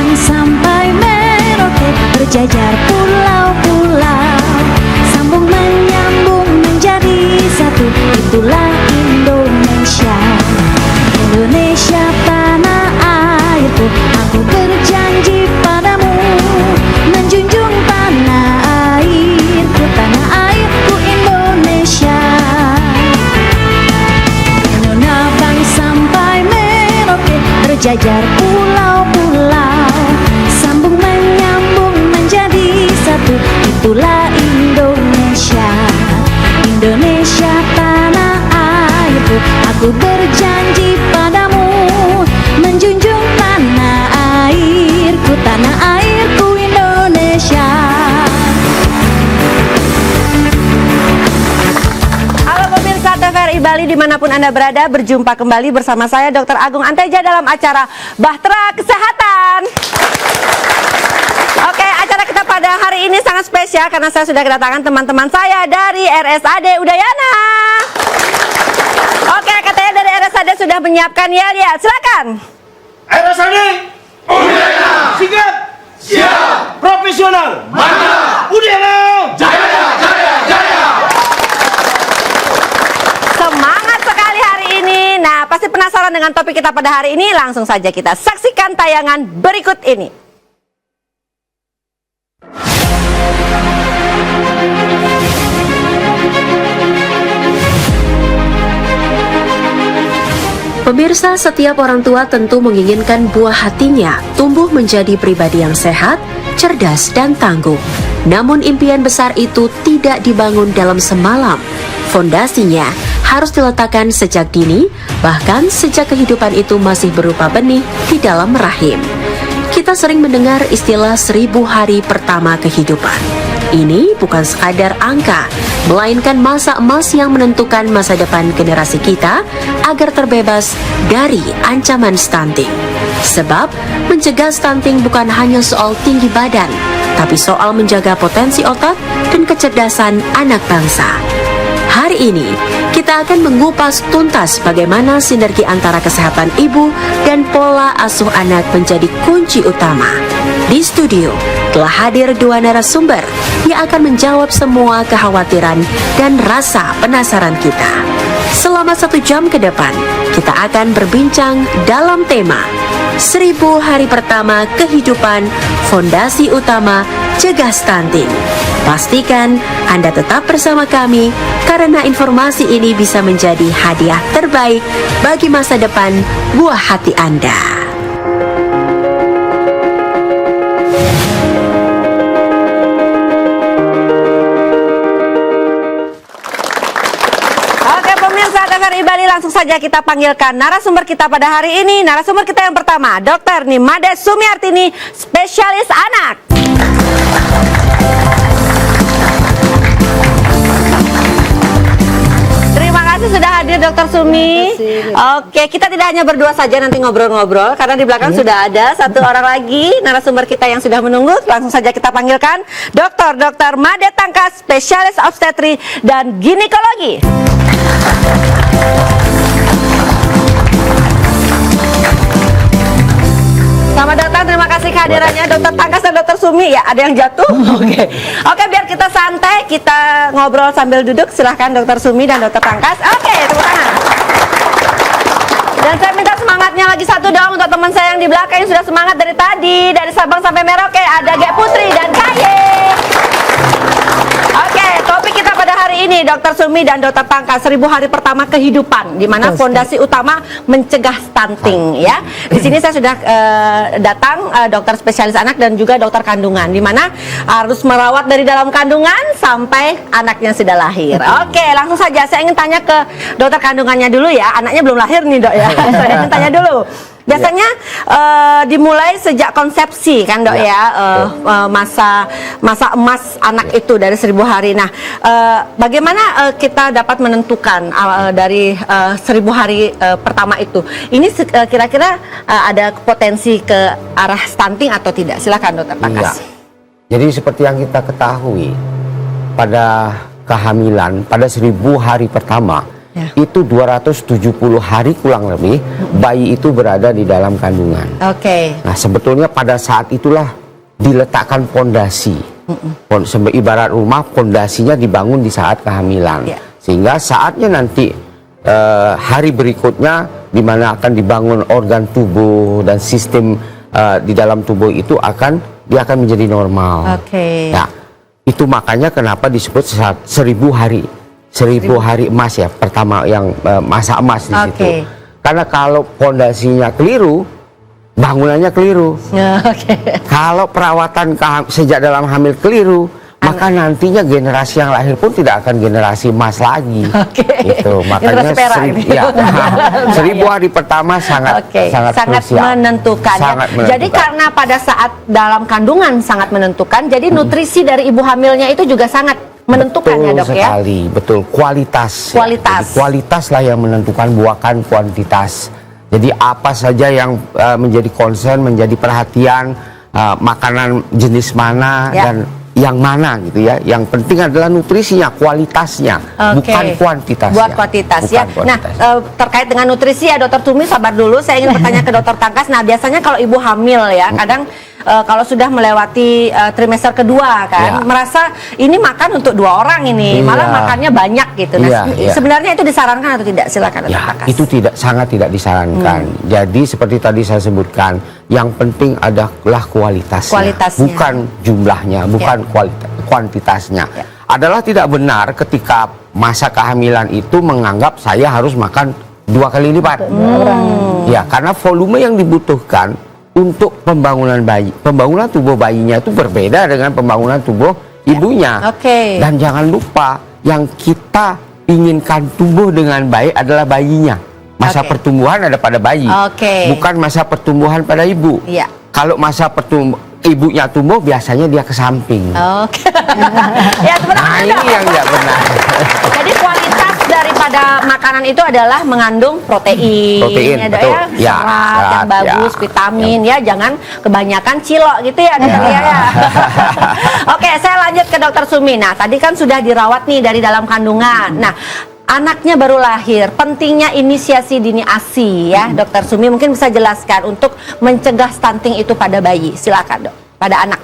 Sabang sampai Merauke, berjajar pulau-pulau, sambung menyambung menjadi satu, itulah Indonesia. Indonesia tanah airku, aku berjanji padamu, menjunjung tanah airku Indonesia. Sabang sampai Merauke, berjajar pulau-pulau, sambung menyambung menjadi satu, itulah Indonesia. Indonesia tanah airku, aku berjanji padamu, menjunjung tanah airku Indonesia. Halo pemirsa TVRI Bali dimanapun Anda berada, berjumpa kembali bersama saya Dr. Agung Anteja dalam acara Bahtera Kesehatan. Oke, acara kita pada hari ini sangat spesial karena saya sudah kedatangan teman-teman saya dari RSAD Udayana. Oke, katanya dari RSAD sudah menyiapkan ya, silakan. RSAD Udayana sigap, siap, profesional, mantap, Udayana jaya, jaya, jaya. Semangat sekali hari ini. Nah, pasti penasaran dengan topik kita pada hari ini. Langsung saja kita saksikan tayangan berikut ini. Pemirsa, setiap orang tua tentu menginginkan buah hatinya tumbuh menjadi pribadi yang sehat, cerdas, dan tangguh. Namun impian besar itu tidak dibangun dalam semalam. Fondasinya harus diletakkan sejak dini, bahkan sejak kehidupan itu masih berupa benih di dalam rahim. Kita sering mendengar istilah 1000 hari pertama kehidupan. Ini bukan sekadar angka, melainkan masa emas yang menentukan masa depan generasi kita agar terbebas dari ancaman stunting. Sebab, mencegah stunting bukan hanya soal tinggi badan, tapi soal menjaga potensi otak dan kecerdasan anak bangsa. Hari ini, kita akan mengupas tuntas bagaimana sinergi antara kesehatan ibu dan pola asuh anak menjadi kunci utama. Di studio, telah hadir dua narasumber yang akan menjawab semua kekhawatiran dan rasa penasaran kita. Selama 1 jam ke depan, kita akan berbincang dalam tema 1000 hari pertama kehidupan, fondasi utama cegah stunting. Pastikan Anda tetap bersama kami karena informasi ini bisa menjadi hadiah terbaik bagi masa depan buah hati Anda. Oke pemirsa TVRI Bali, langsung saja kita panggilkan narasumber kita pada hari ini. Narasumber kita yang pertama, Dr. Nimade Sumiartini, spesialis anak. Terima kasih sudah hadir Dr. Sumi. Oke, kita tidak hanya berdua saja nanti ngobrol-ngobrol, karena di belakang sudah ada satu orang lagi narasumber kita yang sudah menunggu. Langsung saja kita panggilkan Dr. Made Tangkas, spesialis obstetri dan ginekologi. Selamat datang, terima kasih kehadirannya Dr. Tangkas dan Dr. Sumi. Ya, ada yang jatuh. Oke, biar kita santai, kita ngobrol sambil duduk. Silahkan Dr. Sumi dan Dr. Tangkas. Oke, tepuk tangan. Dan saya minta semangatnya lagi satu dong untuk teman saya yang di belakang yang sudah semangat dari tadi, dari Sabang sampai Merauke. Ada Gek Putri dan Kaye. Oke, topik kita pada hari ini Dr. Sumi dan Dr. Tangkas, 1000 hari pertama kehidupan, di mana fondasi utama mencegah stunting ya. Di sini saya sudah datang dokter spesialis anak dan juga dokter kandungan, di mana harus merawat dari dalam kandungan sampai anaknya sudah lahir. Oke, langsung saja saya ingin tanya ke dokter kandungannya dulu ya. Anaknya belum lahir nih, Dok ya. Saya ingin tanya dulu. Biasanya dimulai sejak konsepsi kan Dok ya, masa emas anak itu dari 1000 hari. Nah, bagaimana kita dapat menentukan dari 1000 hari pertama itu? Ini kira-kira ada potensi ke arah stunting atau tidak? Silakan Dokter Tangkas. Jadi seperti yang kita ketahui, pada kehamilan pada 1000 hari pertama Ya. itu 270 hari kurang lebih bayi itu berada di dalam kandungan. Oke. Nah, sebetulnya pada saat itulah diletakkan pondasi. Ibarat rumah, pondasinya dibangun di saat kehamilan. Ya. Sehingga saatnya nanti hari berikutnya di mana akan dibangun organ tubuh dan sistem di dalam tubuh itu dia akan menjadi normal. Oke. Nah, itu makanya kenapa disebut 1000 hari. 1000 hari emas ya, pertama yang masa emas di situ. Karena kalau pondasinya keliru, bangunannya keliru. Oke. Kalau perawatan sejak dalam hamil keliru, maka nantinya generasi yang lahir pun tidak akan generasi emas lagi. Oke. Itu makanya Generasi perak ini. 1000 hari pertama sangat krusial. Menentukan. Sangat Ya. menentukan. Jadi karena pada saat dalam kandungan sangat menentukan, jadi nutrisi dari ibu hamilnya itu juga sangat menentukan betul ya dok ya. sekali, betul, kualitas. Kualitas. Jadi, kualitaslah yang menentukan, bukan kuantitas. Jadi apa saja yang menjadi concern, menjadi perhatian, makanan jenis mana dan yang mana gitu ya. Yang penting adalah nutrisinya, kualitasnya, bukan kuantitasnya. Buat kuantitas bukan ya. kuantitas. Nah, terkait dengan nutrisi ya Dokter Tumi, sabar dulu. Saya ingin bertanya ke Dokter Tangkas. Nah, biasanya kalau ibu hamil ya, kadang kalau sudah melewati trimester kedua kan, merasa ini makan untuk 2 orang ini, malah makannya banyak gitu. Nah, sebenarnya itu disarankan atau tidak? Silakan Dokter Tangkas. Itu sangat tidak disarankan. Jadi seperti tadi saya sebutkan, yang penting adalah kualitasnya, bukan jumlahnya, bukan kuantitasnya. Adalah tidak benar ketika masa kehamilan itu menganggap saya harus makan 2 kali lipat. Ya, karena volume yang dibutuhkan untuk pembangunan bayi, pembangunan tubuh bayinya itu berbeda dengan pembangunan tubuh ibunya. Dan jangan lupa, yang kita inginkan tumbuh dengan baik adalah bayinya. Masa pertumbuhan ada pada bayi, bukan masa pertumbuhan pada ibu. Kalau masa ibunya tumbuh, biasanya dia ke samping. Ya, nah, ini yang tidak benar. Jadi kualitas daripada makanan itu adalah mengandung protein ya, betul. Ya, serat yang bagus, vitamin ya, jangan kebanyakan cilok gitu ya, dokter ya. Oke, saya lanjut ke Dokter Sumi. Nah, tadi kan sudah dirawat nih dari dalam kandungan. Nah, anaknya baru lahir, pentingnya inisiasi dini ASI ya, Dokter Sumi mungkin bisa jelaskan untuk mencegah stunting itu pada bayi. Silakan dok, pada anak.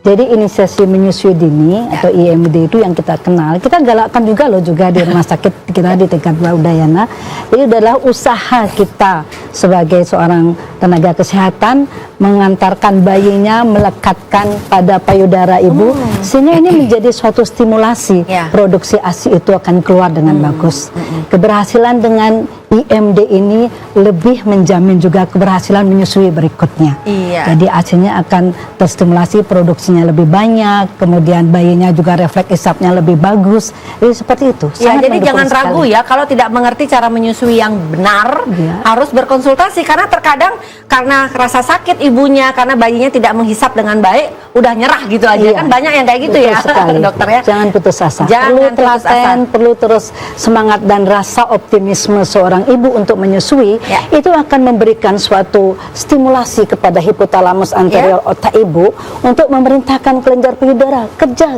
Jadi inisiasi menyusui dini atau IMD itu yang kita kenal, kita galakkan juga loh juga di rumah sakit kita di tingkat Udayana. Ini adalah usaha kita sebagai seorang tenaga kesehatan mengantarkan bayinya melekatkan pada payudara ibu, sehingga ini menjadi suatu stimulasi produksi ASI itu akan keluar dengan bagus. Keberhasilan dengan IMD ini lebih menjamin juga keberhasilan menyusui berikutnya. Jadi ASI-nya akan terstimulasi, produksinya lebih banyak, kemudian bayinya juga refleks isapnya lebih bagus. Jadi seperti itu. Ya, jadi jangan ragu ya, kalau tidak mengerti cara menyusui yang benar, harus berkonsultasi, karena terkadang karena rasa sakit ibunya, karena bayinya tidak menghisap dengan baik, udah nyerah gitu aja. Kan banyak yang kayak gitu ya, dokter ya. Jangan putus asa. Perlu telaten, perlu terus semangat dan rasa optimisme seorang ibu untuk menyusui, itu akan memberikan suatu stimulasi kepada hipotalamus anterior otak ibu untuk memerintahkan kelenjar payudara kerja.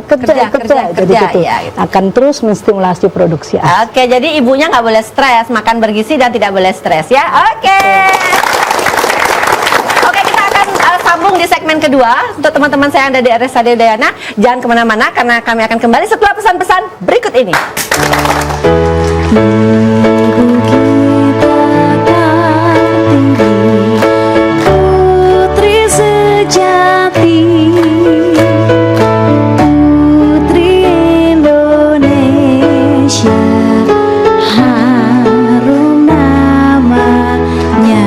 Jadi gitu. Akan terus menstimulasi produksi ASI. Oke, jadi ibunya nggak boleh stres, makan bergizi dan tidak boleh stres ya. Oke, kita akan sambung di segmen kedua. Untuk teman-teman saya yang ada di RSAD Udayana, jangan kemana-mana karena kami akan kembali setelah pesan-pesan berikut ini. Putri sejati, putri Indonesia, harum namanya.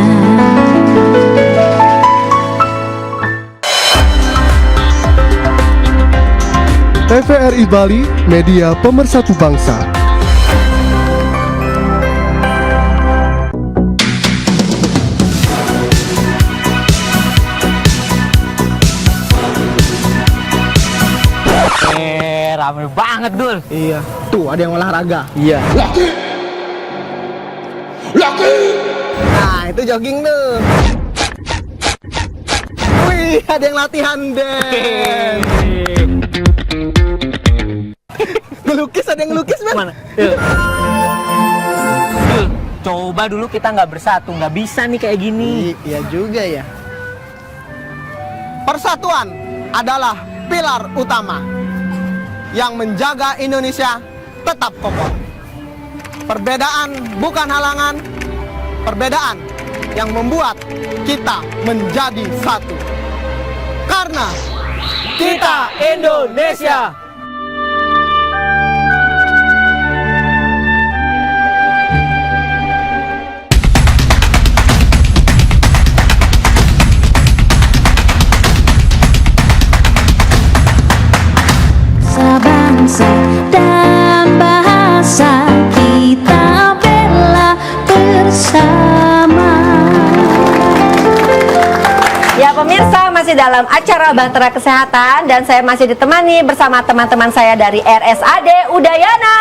TVRI Bali, media pemersatu bangsa. Rame banget Dul. Iya, tuh ada yang olahraga. Iya. Laki. Nah, itu jogging tuh. Wih, ada yang latihan deh. Ngelukis, ada yang ngelukis, Man. Mana? Coba dulu kita nggak bersatu, nggak bisa nih kayak gini. Iya juga ya. Persatuan adalah pilar utama yang menjaga Indonesia tetap kokoh. Perbedaan bukan halangan, perbedaan yang membuat kita menjadi satu. Karena kita Indonesia. Sebangsa dan bahasa kita bela bersama. Ya pemirsa, masih dalam acara Bahtera Kesehatan dan saya masih ditemani bersama teman-teman saya dari RSAD Udayana.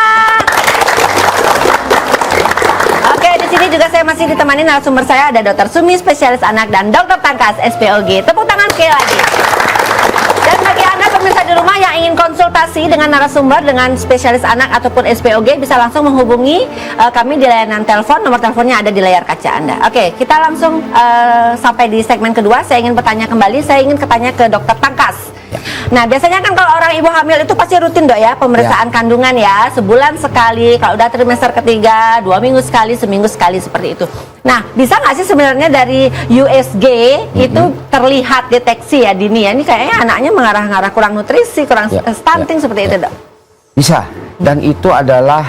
Oke, di sini juga saya masih ditemani narasumber saya ada Dr. Sumi, spesialis anak, dan Dr. Tangkas, SPOG. Tepuk tangan sekali lagi. Dan bagi Anda pemirsa di rumah yang ingin konsultasi dengan narasumber, dengan spesialis anak ataupun SPOG, bisa langsung menghubungi kami di layanan telepon. Nomor teleponnya ada di layar kaca Anda. Oke, kita langsung sampai di segmen kedua. Saya ingin bertanya kembali, saya ingin bertanya ke Dr. Tangkas. Nah, biasanya kan kalau orang ibu hamil itu pasti rutin dok ya, pemeriksaan kandungan ya, sebulan sekali, kalau udah trimester ketiga, 2 minggu sekali, seminggu sekali, seperti itu. Nah, bisa nggak sih sebenarnya dari USG itu terlihat deteksi ya dini ya, ini kayaknya anaknya mengarah-ngarah kurang nutrisi, kurang stunting seperti itu dok? Bisa, dan itu adalah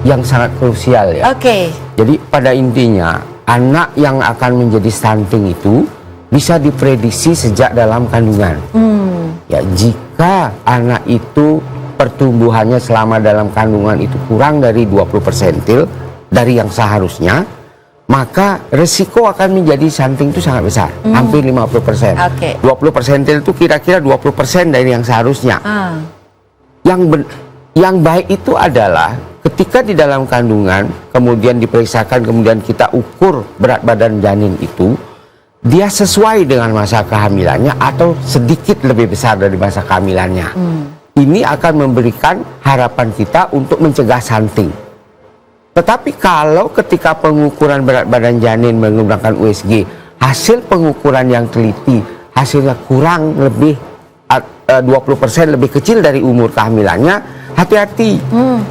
yang sangat krusial ya. Oke. Jadi pada intinya, anak yang akan menjadi stunting itu bisa diprediksi sejak dalam kandungan. Ya, jika anak itu pertumbuhannya selama dalam kandungan itu kurang dari 20% dari yang seharusnya, maka resiko akan menjadi stunting itu sangat besar, hampir 50%. 20% itu kira-kira 20% dari yang seharusnya. Yang baik itu adalah ketika di dalam kandungan, kemudian diperiksakan, kemudian kita ukur berat badan janin itu, dia sesuai dengan masa kehamilannya atau sedikit lebih besar dari masa kehamilannya. Ini akan memberikan harapan kita untuk mencegah stunting. Tetapi kalau ketika pengukuran berat badan janin menggunakan USG, hasil pengukuran yang teliti, hasilnya kurang lebih 20% lebih kecil dari umur kehamilannya, hati-hati.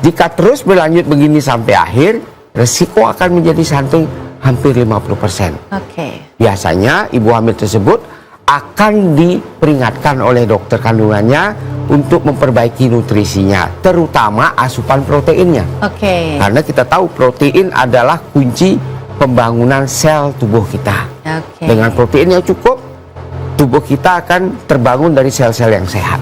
Jika terus berlanjut begini sampai akhir, resiko akan menjadi stunting hampir 50%. Biasanya ibu hamil tersebut akan diperingatkan oleh dokter kandungannya untuk memperbaiki nutrisinya, terutama asupan proteinnya. Karena kita tahu protein adalah kunci pembangunan sel tubuh kita. Dengan protein yang cukup, tubuh kita akan terbangun dari sel-sel yang sehat.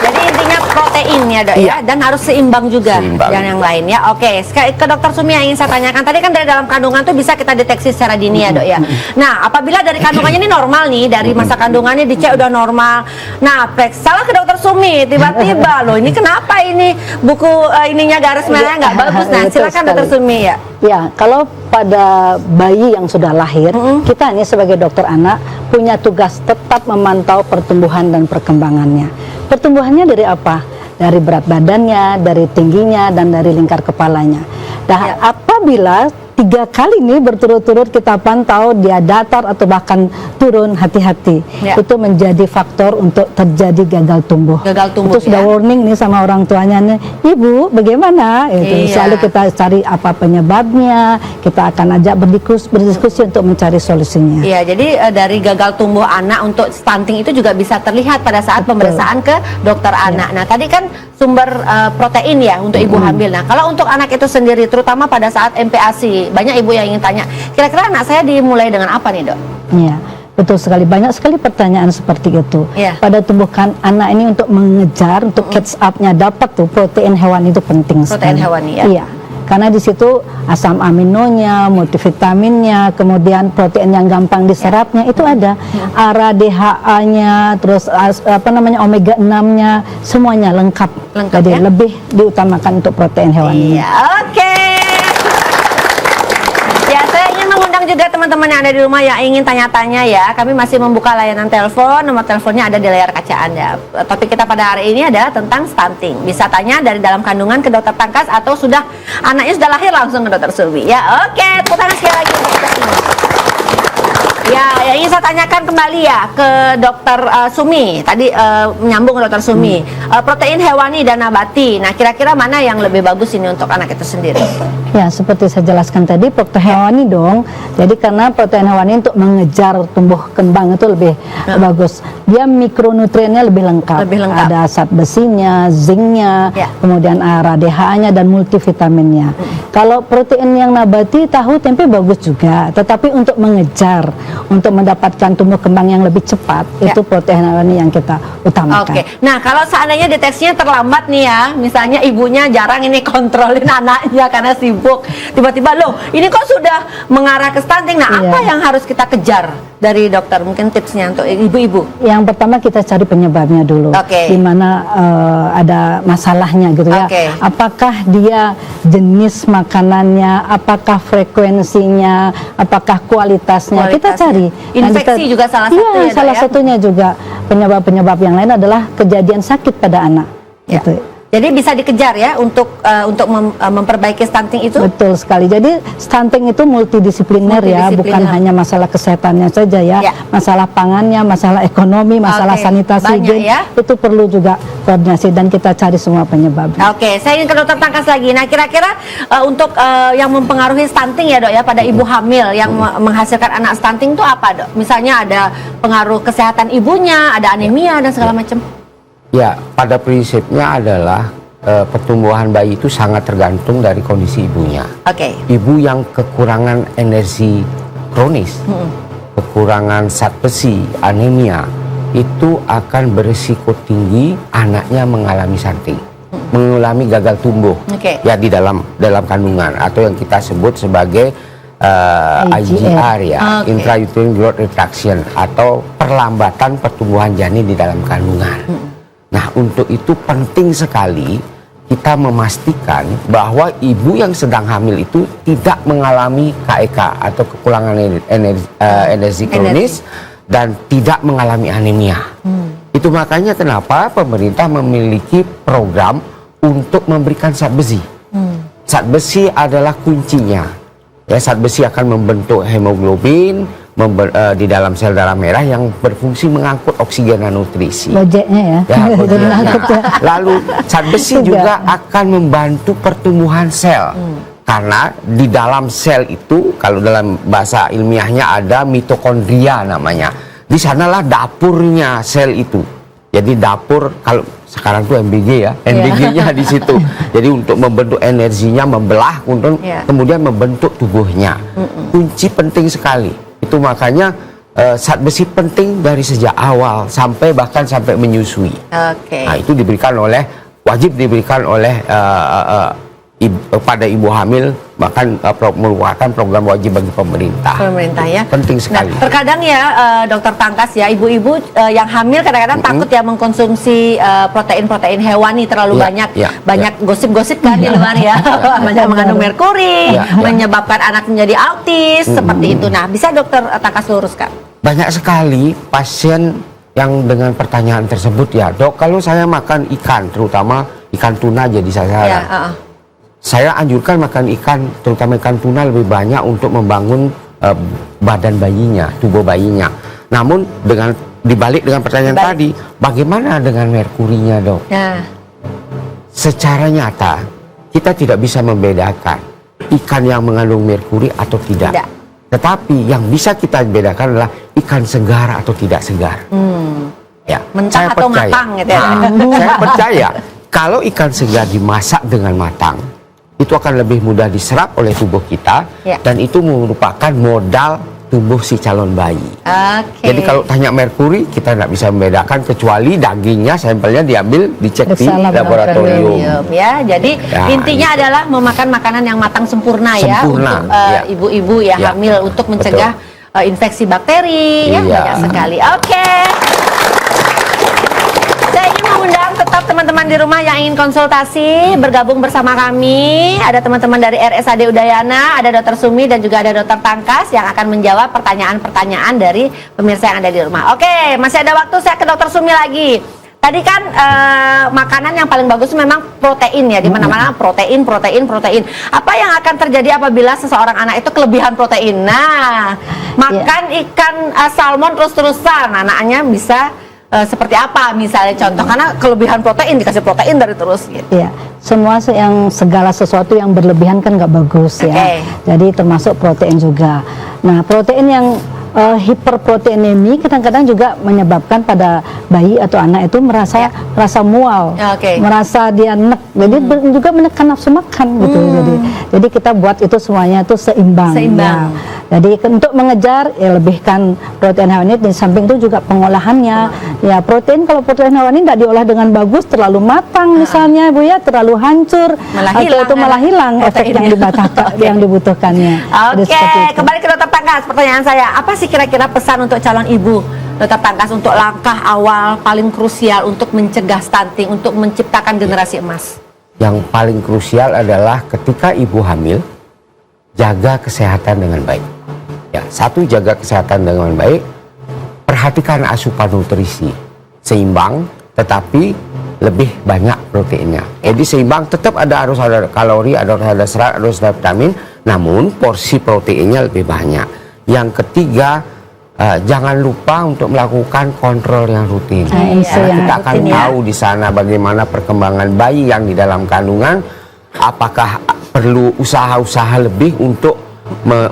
Jadi intinya protein ya dok ya, dan harus seimbang juga dengan yang lain ya. Oke, ke Dokter Sumi yang ingin saya tanyakan tadi kan dari dalam kandungan tuh bisa kita deteksi secara dini ya dok ya. Nah, apabila dari kandungannya ini normal nih, dari masa kandungannya dicek udah normal. Nah, periksalah ke Dokter Sumi, tiba-tiba loh ini kenapa ini buku ininya garis merahnya nggak bagus. Nah, silakan Dokter Sumi ya. Ya, kalau pada bayi yang sudah lahir, kita ini sebagai dokter anak punya tugas tetap memantau pertumbuhan dan perkembangannya. Pertumbuhannya dari apa? Dari berat badannya, dari tingginya, dan dari lingkar kepalanya. Nah, apabila 3 kali ini berturut-turut kita pantau dia datar atau bahkan turun, hati-hati. Itu menjadi faktor untuk terjadi gagal tumbuh. Itu sudah warning nih sama orang tuanya nih, ibu bagaimana? Itu selalu kita cari apa penyebabnya, kita akan ajak berdiskusi untuk mencari solusinya. Iya, jadi dari gagal tumbuh anak untuk stunting itu juga bisa terlihat pada saat pemeriksaan ke dokter anak. Nah, tadi kan sumber protein ya untuk ibu hamil. Nah, kalau untuk anak itu sendiri, terutama pada saat MPASI, banyak ibu yang ingin tanya, kira-kira anak saya dimulai dengan apa nih dok? Iya, betul sekali. Banyak sekali pertanyaan seperti itu. Pada tumbuhkan anak ini untuk mengejar, untuk catch up-nya dapat tuh protein hewani itu penting sekali. Protein hewani ya? Iya. Karena di situ asam aminonya, multivitaminnya, kemudian protein yang gampang diserapnya itu ada. ARA, DHA-nya, terus omega 6-nya, semuanya lengkap. Jadi lebih diutamakan untuk protein hewani. Iya, oke. Ya, saya ingin mengundang juga teman-teman yang ada di rumah yang ingin tanya-tanya ya, kami masih membuka layanan telepon. Nomor teleponnya ada di layar kaca Anda. Topik kita pada hari ini adalah tentang stunting. Bisa tanya dari dalam kandungan ke dokter Tangkas atau sudah anaknya sudah lahir langsung ke dokter Sumi. Ya, oke, tepuk tangan sekali lagi untuk kita semua. Ya, yang ingin saya tanyakan kembali ya ke dokter Sumi. Tadi menyambung ke dokter Sumi. Protein hewani dan nabati. Nah, kira-kira mana yang lebih bagus ini untuk anak itu sendiri? Ya, seperti saya jelaskan tadi, protein hewani dong. Jadi karena protein hewani untuk mengejar tumbuh kembang itu lebih bagus. Dia mikronutriennya lebih lengkap. Ada zat besinya, zinknya, kemudian RADHA-nya dan multivitaminnya. Kalau protein yang nabati, tahu, tempe bagus juga. Tetapi untuk mengejar, untuk mendapatkan tumbuh kembang yang lebih cepat, itu protein hewani yang kita utamakan. Oke. Nah, kalau seandainya deteksinya terlambat nih ya, misalnya ibunya jarang ini kontrolin anaknya karena sibuk, tiba-tiba loh, ini kok sudah mengarah ke stunting. Nah, apa yang harus kita kejar dari dokter? Mungkin tipsnya untuk ibu-ibu. Yang pertama kita cari penyebabnya dulu. Di mana ada masalahnya gitu ya. Apakah dia jenis makanannya, apakah frekuensinya, apakah kualitasnya. Kita cari. Infeksi juga salah satu ya, salah satunya juga. Penyebab-penyebab yang lain adalah kejadian sakit pada anak. Gitu. Jadi bisa dikejar ya untuk memperbaiki stunting itu? Betul sekali. Jadi stunting itu multidisipliner ya, bukan hanya masalah kesehatannya saja ya, masalah pangannya, masalah ekonomi, masalah sanitasi, itu perlu juga koordinasi dan kita cari semua penyebabnya. Oke, saya ingin ke dokter Tangkas lagi. Nah, kira-kira untuk yang mempengaruhi stunting ya dok ya pada ibu hamil yang menghasilkan anak stunting itu apa dok? Misalnya ada pengaruh kesehatan ibunya, ada anemia dan segala macam. Ya, pada prinsipnya adalah pertumbuhan bayi itu sangat tergantung dari kondisi ibunya. Ibu yang kekurangan energi kronis, kekurangan zat besi, anemia, itu akan berisiko tinggi anaknya mengalami stunting, mengalami gagal tumbuh ya di dalam kandungan atau yang kita sebut sebagai IGR ya, intrauterine growth retraction atau perlambatan pertumbuhan janin di dalam kandungan. Nah, untuk itu penting sekali kita memastikan bahwa ibu yang sedang hamil itu tidak mengalami KEK atau kekurangan energi kronis dan tidak mengalami anemia. Itu makanya kenapa pemerintah memiliki program untuk memberikan zat besi. Zat besi adalah kuncinya. Ya, zat besi akan membentuk hemoglobin di dalam sel darah merah yang berfungsi mengangkut oksigen dan nutrisi. Bojeknya ya. Lalu zat besi juga akan membantu pertumbuhan sel. Karena di dalam sel itu, kalau dalam bahasa ilmiahnya ada mitokondria namanya. Di sanalah dapurnya sel itu. Jadi dapur, kalau sekarang tuh MBG ya, MBG-nya di situ. Jadi untuk membentuk energinya, membelah, kemudian membentuk tubuhnya. Kunci penting sekali. Itu makanya zat besi penting dari sejak awal bahkan sampai menyusui. Nah, itu wajib diberikan oleh pada ibu hamil, bahkan merupakan program wajib bagi pemerintah. Ya. Penting sekali. Nah, terkadang ya dokter Tangkas ya, ibu-ibu yang hamil kadang-kadang takut ya mengkonsumsi protein-protein hewani terlalu banyak gosip-gosip kan di luar ya. Banyak mengandung merkuri, menyebabkan anak menjadi autis seperti itu. Nah, bisa dokter Tangkas luruskan? Banyak sekali pasien yang dengan pertanyaan tersebut ya, dok, kalau saya makan ikan, terutama ikan tuna jadi sasaran. Saya anjurkan makan ikan, terutama ikan tuna lebih banyak untuk membangun badan bayinya, tubuh bayinya. Namun dibalik dengan pertanyaan tadi, bagaimana dengan merkurinya, dok? Secara nyata kita tidak bisa membedakan ikan yang mengandung merkuri atau tidak. Tetapi yang bisa kita bedakan adalah ikan segar atau tidak segar. Ya, mentah atau matang gitu ya. Saya percaya kalau ikan segar dimasak dengan matang, itu akan lebih mudah diserap oleh tubuh kita dan itu merupakan modal tubuh si calon bayi. Jadi kalau tanya merkuri, kita tidak bisa membedakan kecuali dagingnya, sampelnya diambil, dicek di laboratorium. Ya, jadi intinya adalah memakan makanan yang matang sempurna ya untuk ibu-ibu ya hamil untuk mencegah infeksi bakteri ya banyak sekali. Saya ingin mengundang tetap teman teman-teman di rumah yang ingin konsultasi, bergabung bersama kami, ada teman-teman dari RSAD Udayana, ada Dr. Sumi dan juga ada Dr. Tangkas yang akan menjawab pertanyaan-pertanyaan dari pemirsa yang ada di rumah. Oke, masih ada waktu, saya ke Dr. Sumi lagi. Tadi kan makanan yang paling bagus memang protein ya, di mana-mana protein. Apa yang akan terjadi apabila seseorang anak itu kelebihan protein? Nah, makan ikan salmon terus-terusan, anaknya bisa seperti apa misalnya contoh, karena kelebihan protein, dikasih protein dari terus gitu. Ya, segala sesuatu yang berlebihan kan nggak bagus ya. Jadi termasuk protein juga. Nah, protein yang hiperproteinemi kadang-kadang juga menyebabkan pada bayi atau anak itu merasa mual, merasa dia enek, jadi juga menekan nafsu makan gitu. Jadi kita buat itu semuanya itu seimbang. Ya. Jadi untuk mengejar ya lebihkan protein hewani, di samping itu juga pengolahannya. Ya, kalau protein hewani tidak diolah dengan bagus, terlalu matang misalnya Bu ya, terlalu hancur, atau itu malah hilang efek yang dibutuhkannya. Kembali ke Dr. Tangkas, pertanyaan saya, apa sih kira-kira pesan untuk calon ibu Dr. Tangkas untuk langkah awal paling krusial untuk mencegah stunting, untuk menciptakan generasi emas? Yang paling krusial adalah ketika ibu hamil, jaga kesehatan dengan baik. Ya, satu, jaga kesehatan dengan baik, perhatikan asupan nutrisi seimbang, tetapi lebih banyak proteinnya. Jadi seimbang, tetap harus ada kalori, harus ada serat, harus ada vitamin, namun porsi proteinnya lebih banyak. Yang ketiga, jangan lupa untuk melakukan kontrol yang rutin. Kita akan tahu di sana bagaimana perkembangan bayi yang di dalam kandungan, apakah perlu usaha-usaha lebih untuk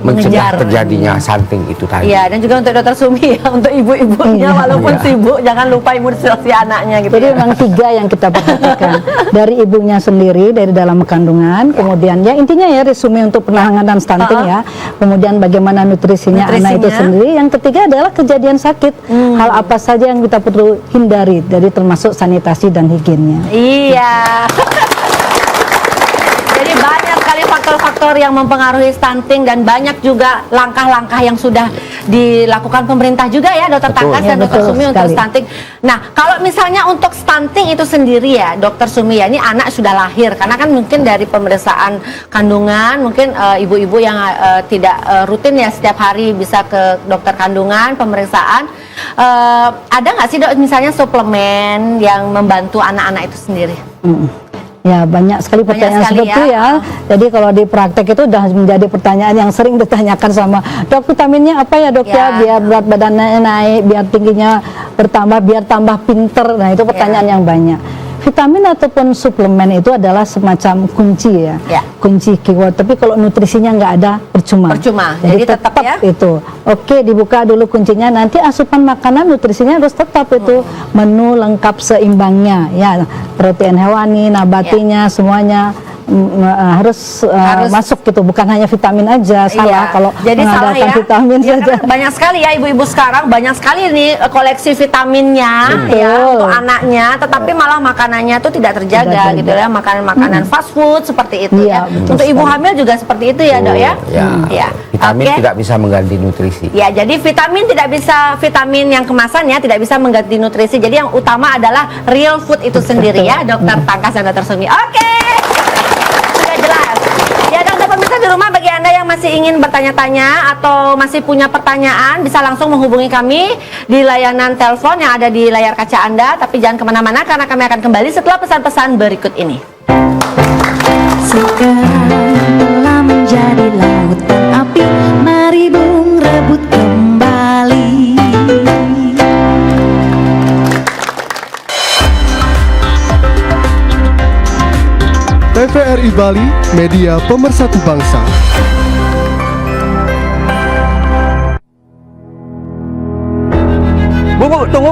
mencegah terjadinya stunting itu tadi. Iya, dan juga untuk Dr. Sumi ya, untuk ibu-ibunya walaupun sibuk, jangan lupa imunisasi anaknya gitu. Jadi memang 3 yang kita perhatikan, dari ibunya sendiri, dari dalam kandungan, kemudian ya intinya ya resume untuk penanganan stunting ya, kemudian bagaimana nutrisinya anak itu sendiri. Yang ketiga adalah kejadian sakit, hal apa saja yang kita perlu hindari, dari termasuk sanitasi dan higiennya. Iya. Jadi banyak sekali faktor-faktor yang mempengaruhi stunting, dan banyak juga langkah-langkah yang sudah dilakukan pemerintah juga ya, Dr. Tangkas dan Dr. Sumi untuk stunting. Nah, kalau misalnya untuk stunting itu sendiri ya, Dr. Sumi ya, ini anak sudah lahir, karena kan mungkin dari pemeriksaan kandungan, mungkin ibu-ibu yang tidak rutin ya setiap hari bisa ke dokter kandungan pemeriksaan. Ada nggak sih dok misalnya suplemen yang membantu anak-anak itu sendiri? Ya, banyak sekali pertanyaan seperti ya. Jadi kalau di praktek itu sudah menjadi pertanyaan yang sering ditanyakan sama dok, vitaminnya apa ya dok ya, biar berat badannya naik, biar tingginya bertambah, biar tambah pinter. Nah, itu pertanyaan yang banyak. Vitamin ataupun suplemen itu adalah semacam kunci ya, kunci keyword. Tapi kalau nutrisinya nggak ada, percuma. Jadi tetap ya itu. Oke, dibuka dulu kuncinya. Nanti asupan makanan nutrisinya harus tetap itu menu lengkap seimbangnya ya, protein hewani, nabatinya semuanya harus masuk gitu, bukan hanya vitamin aja. Salah kalau jadi salah ya, vitamin saja. Banyak sekali ya ibu-ibu sekarang, banyak sekali nih koleksi vitaminnya ya untuk anaknya, tetapi malah makanannya tuh tidak terjaga gitu ya, makanan-makanan fast food seperti itu ya. Untuk ibu hamil juga seperti itu ya dok ya. Vitamin tidak bisa mengganti nutrisi. Ya, jadi vitamin tidak bisa, vitamin yang kemasan ya tidak bisa mengganti nutrisi. Jadi yang utama adalah real food itu sendiri ya, Dokter Tangkas dan Dr. Sumi. Jelas. Ya, dan pemirsa di rumah, bagi Anda yang masih ingin bertanya-tanya atau masih punya pertanyaan, bisa langsung menghubungi kami di layanan telepon yang ada di layar kaca Anda. Tapi jangan kemana-mana, karena kami akan kembali setelah pesan-pesan berikut ini. Sekarang telah menjadi lautan api, mari bung rebut kembali. TVRI Bali, media pemersatu bangsa. Bu, tunggu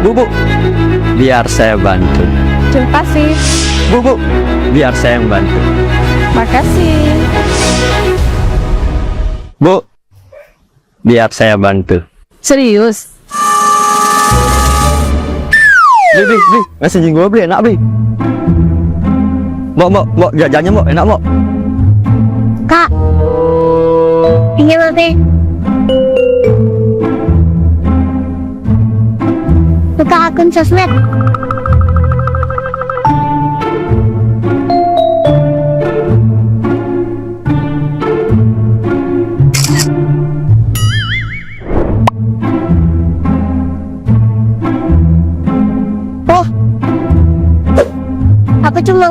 Bu. Bu, biar saya bantu. Terima kasih. Bu, biar saya yang bantu. Makasih. Bu, biar saya bantu. Serius? Bi, ngasih jenggo beli enak, Bi. Mbok, jajannya Mbok, enak Mbok. Kak, ini nanti. Buka akun sosmed.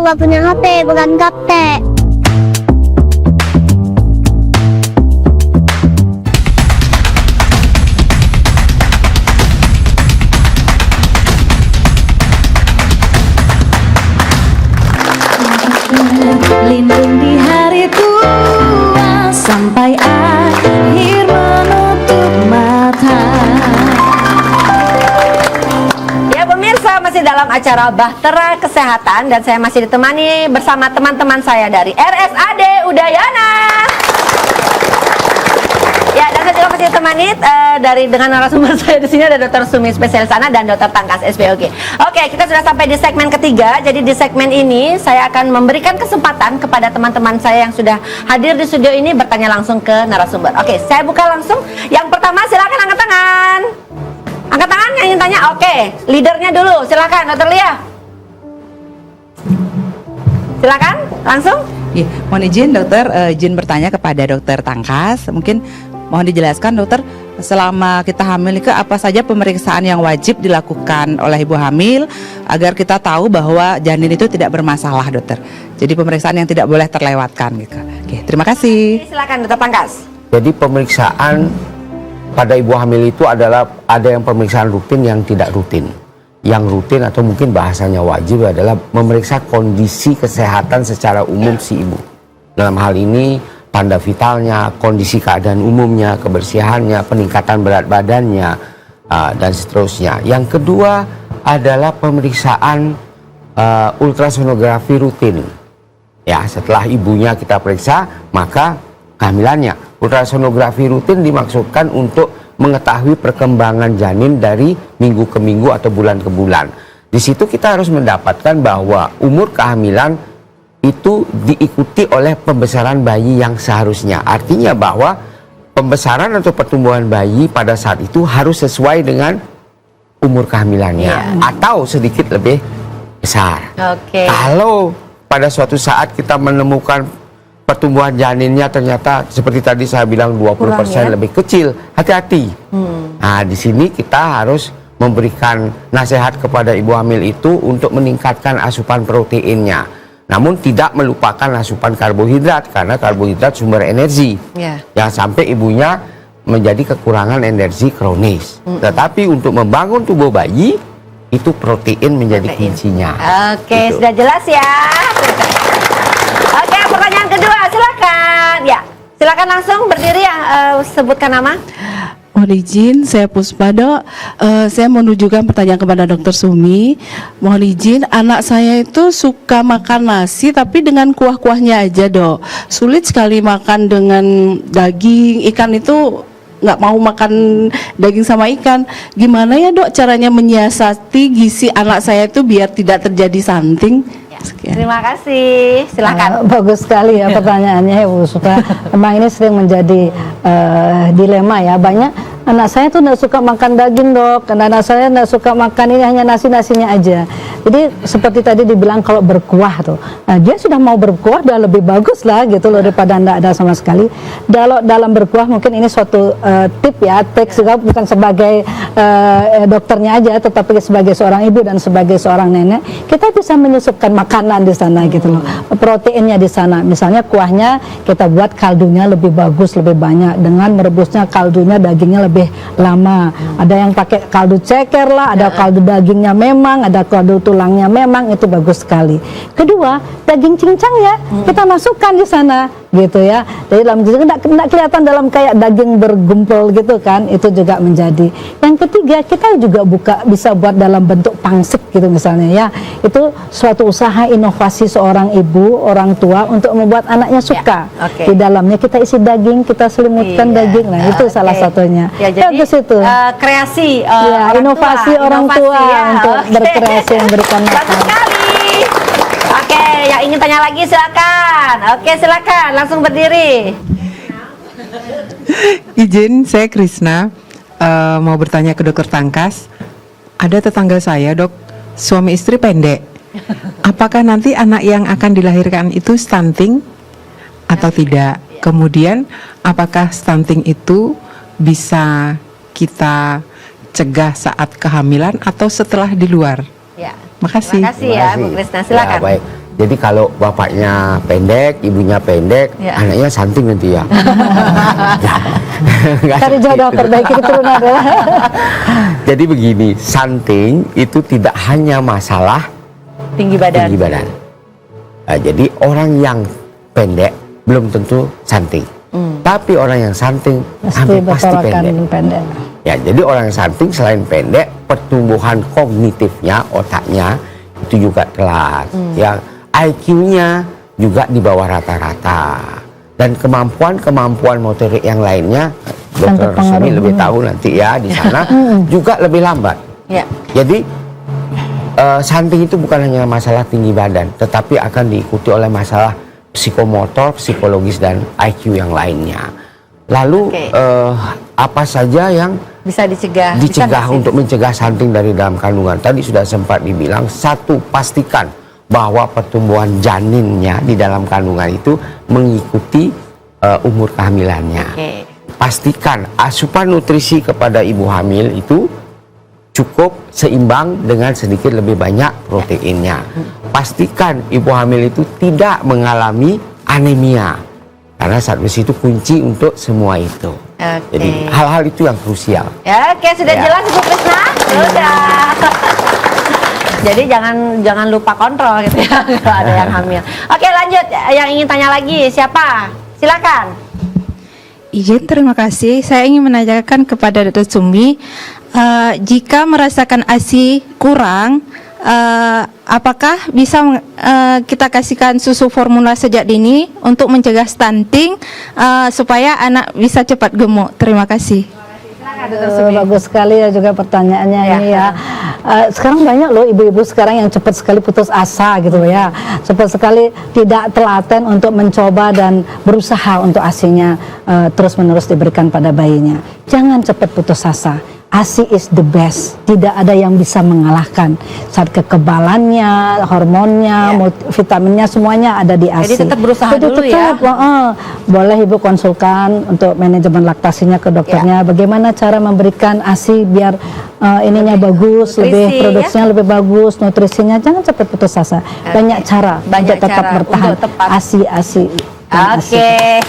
nggak punya HP, bukan gaptek. Lindung di hari tua sampai akhir menutup mata. Ya pemirsa, masih dalam acara Bahtera Kesehatan dan saya masih ditemani bersama teman-teman saya dari RSAD Udayana. Ya, dan saya juga masih ditemani dengan narasumber saya di sini ada Dr. Sumi spesialis anak dan Dr. Tangkas SPOG. Oke, kita sudah sampai di segmen ketiga. Jadi di segmen ini saya akan memberikan kesempatan kepada teman-teman saya yang sudah hadir di studio ini bertanya langsung ke narasumber. Oke, saya buka langsung. Yang pertama silakan angkat tangan. Angkat tangan yang ingin tanya. Oke, leadernya dulu. Silakan Dr. Lia. Silakan langsung. Ya, mohon izin dokter, izin bertanya kepada Dokter Tangkas. Mungkin mohon dijelaskan dokter, selama kita hamil itu apa saja pemeriksaan yang wajib dilakukan oleh ibu hamil agar kita tahu bahwa janin itu tidak bermasalah dokter. Jadi pemeriksaan yang tidak boleh terlewatkan gitu. Oke, terima kasih. Silakan Dokter Tangkas. Jadi pemeriksaan pada ibu hamil itu adalah ada yang pemeriksaan rutin yang tidak rutin. Yang rutin atau mungkin bahasanya wajib adalah memeriksa kondisi kesehatan secara umum si ibu. Dalam hal ini tanda vitalnya, kondisi keadaan umumnya, kebersihannya, peningkatan berat badannya, dan seterusnya. Yang kedua adalah pemeriksaan ultrasonografi rutin. Ya, setelah ibunya kita periksa, maka kehamilannya. Ultrasonografi rutin dimaksudkan untuk mengetahui perkembangan janin dari minggu ke minggu atau bulan ke bulan. Di situ kita harus mendapatkan bahwa umur kehamilan itu diikuti oleh pembesaran bayi yang seharusnya. Artinya bahwa pembesaran atau pertumbuhan bayi pada saat itu harus sesuai dengan umur kehamilannya atau sedikit lebih besar. Oke. Kalau pada suatu saat kita menemukan pertumbuhan janinnya ternyata seperti tadi saya bilang 20% lebih kecil, hati-hati. Nah, di sini kita harus memberikan nasihat kepada ibu hamil itu untuk meningkatkan asupan proteinnya. Namun tidak melupakan asupan karbohidrat karena karbohidrat sumber energi. Jangan sampai ibunya menjadi kekurangan energi kronis. Tetapi untuk membangun tubuh bayi itu protein menjadi kuncinya. Oke, gitu. sudah jelas ya. Oke, pertanyaan kedua, silakan. Ya, silakan langsung berdiri ya, sebutkan nama. Mohon izin, saya Puspa Dok. Saya menunjukkan pertanyaan kepada Dokter Sumi. Mohon izin, anak saya itu suka makan nasi tapi dengan kuah-kuahnya aja Dok. Sulit sekali makan dengan daging, ikan itu nggak mau makan daging sama ikan. Gimana ya Dok caranya menyiasati gizi anak saya itu biar tidak terjadi stunting? Terima kasih, silakan. Bagus sekali ya pertanyaannya Bu Puspa. Memang ini sering menjadi dilema ya. Banyak anak saya tuh nggak suka makan daging Dok, karena anak saya nggak suka makan ini hanya nasinya aja. Jadi seperti tadi dibilang kalau berkuah tuh, dia sudah mau berkuah udah lebih bagus lah gitu loh daripada nggak ada sama sekali. Dalam berkuah mungkin ini suatu tip ya, teks juga bukan sebagai dokternya aja, tetapi sebagai seorang ibu dan sebagai seorang nenek, kita bisa menyusupkan makanan di sana gitu loh, proteinnya di sana. Misalnya kuahnya kita buat kaldunya lebih bagus, lebih banyak dengan merebusnya kaldunya dagingnya lebih lama. Ada yang pakai kaldu ceker lah, ada kaldu dagingnya memang, ada kaldu tulangnya memang, itu bagus sekali. Kedua, daging cincang ya kita masukkan di sana gitu ya. Jadi dalam tidak kelihatan dalam kayak daging bergumpal gitu kan, itu juga menjadi. Yang ketiga, kita juga bisa buat dalam bentuk pangsit gitu misalnya ya. Itu suatu usaha inovasi seorang ibu, orang tua untuk membuat anaknya suka. Di dalamnya kita isi daging, kita selimutkan daging. Nah, itu salah satunya. Ya, jadi itu. Kreasi inovasi orang tua untuk berkreasi memberikan makan. Bagus sekali. Oke, yang ingin tanya lagi silakan. Oke, silakan langsung berdiri. Izin, saya Krisna, mau bertanya ke Dokter Tangkas. Ada tetangga saya Dok, suami istri pendek. Apakah nanti anak yang akan dilahirkan itu stunting atau tidak? Kemudian apakah stunting itu bisa kita cegah saat kehamilan atau setelah di luar? Ya. Makasih. Terima kasih ya Bu Krisna, silakan. Ya, baik. Jadi kalau bapaknya pendek, ibunya pendek, anaknya santing nanti ya. Cari jodoh, perbaiki keturunan. Jadi begini, santing itu tidak hanya masalah tinggi badan. Nah, jadi orang yang pendek belum tentu santing. Tapi orang yang santing hampir pasti pendek. Ya, jadi orang yang santing selain pendek, pertumbuhan kognitifnya, otaknya itu juga telat. Yang IQ-nya juga di bawah rata-rata. Dan kemampuan motorik yang lainnya, Dokter Sumi lebih tahu nanti ya di sana juga lebih lambat. Ya. Jadi santing itu bukan hanya masalah tinggi badan, tetapi akan diikuti oleh masalah psikomotor, psikologis dan IQ yang lainnya. Lalu apa saja yang bisa dicegah untuk mencegah santing dari dalam kandungan? Tadi sudah sempat dibilang, satu, pastikan bahwa pertumbuhan janinnya di dalam kandungan itu mengikuti umur kehamilannya. Pastikan asupan nutrisi kepada ibu hamil itu cukup seimbang dengan sedikit lebih banyak proteinnya. Pastikan ibu hamil itu tidak mengalami anemia, karena saat besi itu kunci untuk semua itu. Jadi hal-hal itu yang krusial. Ya, sudah jelas Ibu Krisna. Sudah. Jadi jangan lupa kontrol gitu ya kalau ada yang hamil. Oke, lanjut. Yang ingin tanya lagi siapa? Silakan. Izin, terima kasih. Saya ingin menanyakan kepada Dr. Sumi, jika merasakan ASI kurang, apakah bisa kita kasihkan susu formula sejak dini untuk mencegah stunting supaya anak bisa cepat gemuk? Terima kasih. Bagus sekali ya juga pertanyaannya ini ya. Sekarang banyak loh ibu-ibu sekarang yang cepat sekali putus asa gitu ya, cepat sekali tidak telaten untuk mencoba dan berusaha untuk ASI-nya terus-menerus diberikan pada bayinya. Jangan cepat putus asa. ASI is the best, tidak ada yang bisa mengalahkan. Saat kekebalannya, hormonnya, vitaminnya semuanya ada di ASI. Jadi tetap berusaha dulu ya. Boleh ibu konsulkan untuk manajemen laktasinya ke dokternya. Bagaimana cara memberikan ASI biar ininya bagus, lebih produksinya lebih bagus, nutrisinya. Jangan cepat putus asa. Banyak cara untuk tetap bertahan. ASI. Oke.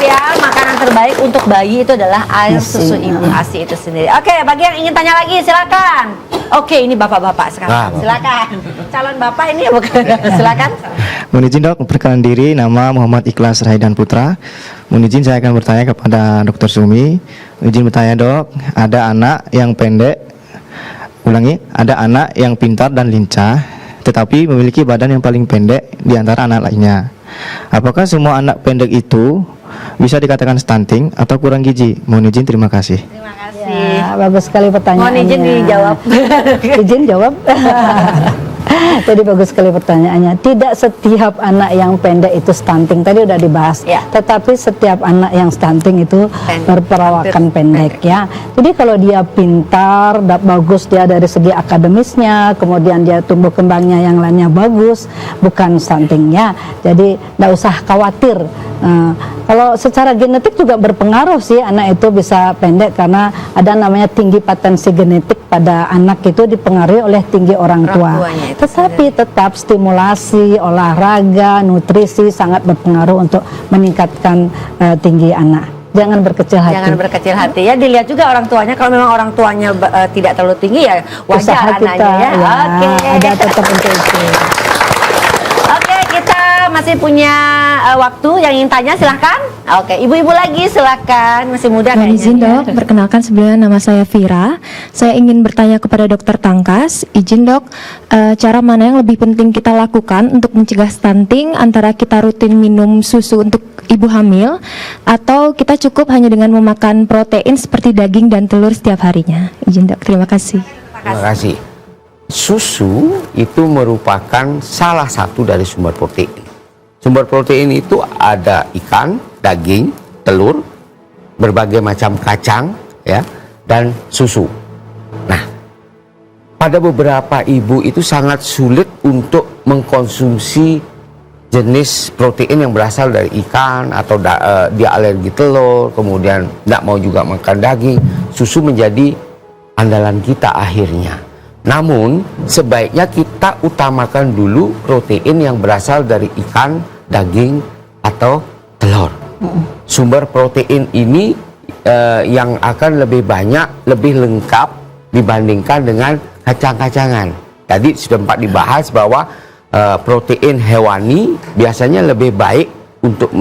Ya, makanan terbaik untuk bayi itu adalah air susu ibu ASI itu sendiri. Oke, bagi yang ingin tanya lagi silakan. Oke, ini bapak-bapak sekarang. Silakan. Calon bapak ini bukan. Silakan. Mohon izin dok, perkenalan diri, nama Muhammad Ikhlas Raidan Putra. Mohon izin saya akan bertanya kepada Dr. Sumi. Izin bertanya dok, ada anak yang pendek, ada anak yang pintar dan lincah, tetapi memiliki badan yang paling pendek di antara anak lainnya. Apakah semua anak pendek itu bisa dikatakan stunting atau kurang gizi? Mohon izin, terima kasih. Terima kasih. Ya, bagus sekali pertanyaannya. Mohon izin dijawab. Izin jawab. Jadi bagus sekali pertanyaannya. Tidak setiap anak yang pendek itu stunting. Tadi udah dibahas. Tetapi setiap anak yang stunting itu berperawakan pendek ya. Jadi kalau dia pintar, bagus dia dari segi akademisnya, kemudian dia tumbuh kembangnya yang lainnya bagus, bukan stunting ya. Jadi tidak usah khawatir. Kalau secara genetik juga berpengaruh sih, anak itu bisa pendek karena ada namanya tinggi potensi genetik pada anak itu dipengaruhi oleh tinggi orang tua. Tetapi tetap stimulasi, olahraga, nutrisi sangat berpengaruh untuk meningkatkan tinggi anak. Jangan berkecil hati. Jangan berkecil hati ya. Dilihat juga orang tuanya. Kalau memang orang tuanya tidak terlalu tinggi ya wajar anaknya ya. Oke. Ada tetap untuk itu. Oke, kita masih punya waktu. Yang ingin tanya silahkan. Oke, ibu-ibu lagi silahkan. Masih muda kayaknya. Izin dok, perkenalkan sebelumnya nama saya Vira. Saya ingin bertanya kepada dokter Tangkas. Izin dok, cara mana yang lebih penting kita lakukan untuk mencegah stunting, antara kita rutin minum susu untuk ibu hamil atau kita cukup hanya dengan memakan protein seperti daging dan telur setiap harinya? Izin dok, terima kasih. Terima kasih. Susu itu merupakan salah satu dari sumber protein. Sumber protein itu ada ikan, daging, telur, berbagai macam kacang, ya, dan susu. Nah, pada beberapa ibu itu sangat sulit untuk mengkonsumsi jenis protein yang berasal dari ikan atau dia alergi telur, kemudian tidak mau juga makan daging. Susu menjadi andalan kita akhirnya. Namun sebaiknya kita utamakan dulu protein yang berasal dari ikan, daging, atau telur. Sumber protein ini yang akan lebih banyak, lebih lengkap dibandingkan dengan kacang-kacangan. Tadi sudah sempat dibahas bahwa protein hewani biasanya lebih baik untuk